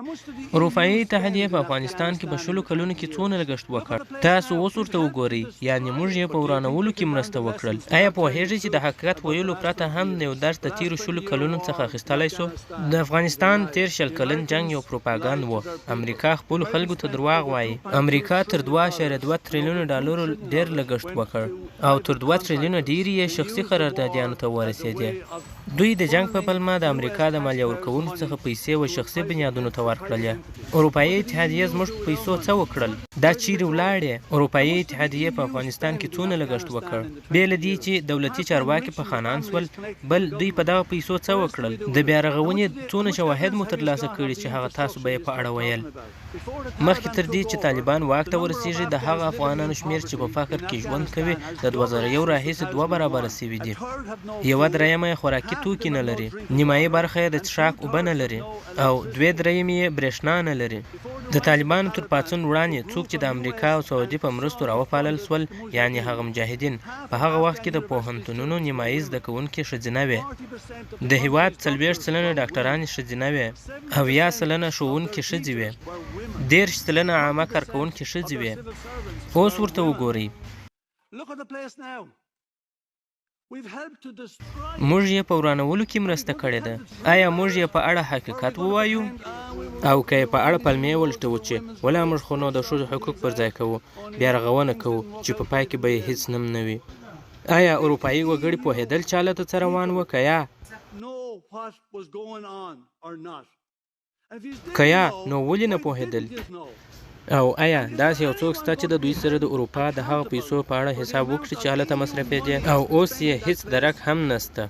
اروپایي اتحادیې په افغانستان کې په شلو کلونو کې څونه لګښت وکړ؟ تاسو اوس ورته وګورئ، یعنې موږ یې په ورانولو کې مرسته وکړل. آیا پوهېږئ چې د حقیقت ویلو پرته هم یو درس د تېرو شلو کلونو څخه اخیستلی شو؟ د افغانستان تېر شل کلن جنګ یو پروپاګند و. امریکا خپلو خلکو ته درواغ وایي. امریکا تر 2.2 تریلیونه ډالرو ډېر لګښت وکړ او تر 2 تریلیونه ډېرې یې شخصي قراردادیانو ته ورسېدې. دوی د جنګ په پلمه د امریکا د مالیه ورکوونکو څخه پیسې و شخصي بنیادونو ته ورکړلې. اروپایي اتحادیې زموږ په پیسو څه وکړل؟ دا چیرې ولاړې؟ اروپایي اتحادیې په افغانستان کې څونه لګښت وکړ؟ بې له دې چې دولتي چارواکي په خانان سول، بل دوی په دغه پیسو څه وکړل؟ د بیا رغونې څونه شواهد مو ترلاسه کړي چې هغه تاسو به یې په اړه ویل؟ مخکې تر دې چې طالبان واک ته ورسیږي، د هغه افغانانو شمېر چې په فقر کې ژوند کوي د 2001 راهیسې 2 برابره سوي دي. 1/3 یې خوراکي توکي نه لري، نیمایي برخه یې د څښاک اوبه نه لري او 2/3 یې برېښنا نه لري. د طالبانو تر پاڅون وړاندې څوک چې د امریکا او سعودي په مرستو راوپالل سول، یعنې هغه مجاهدین، په هغه وخت کې د پوهنتونونو نیمایي زده کوونکي ښځینه وې. د هېواد 40 سلنه ډاکټرانې ښځینه وې، 70 سلنه ښوونکې ښځې وې، 30 سلنه عامه کارکوونکې ښځې وې. اوس ورته وګورئ. موږ یې په ورانولو کې مرسته کړې ده. آیا موږ یې په اړه حقیقت ووایو؟ او که یې په اړه پلمې ولټوو چې ولا موږ خو نو د ښځو حقوق پر ځای کوو، بیا رغونه کوو چې په پای کې به یې هیڅ نم نه وي. آیا اروپایي وګړي پوهېدل چې هلته څه روان و که یا؟ که یا نو ولې نه پوهېدل؟ او آیا داسې یو څوک شته چې د دوی سره د اروپا د هغه پیسو په اړه حساب وکړي چې هلته مصرفېدې او اوس یې هیڅ درک هم نشته؟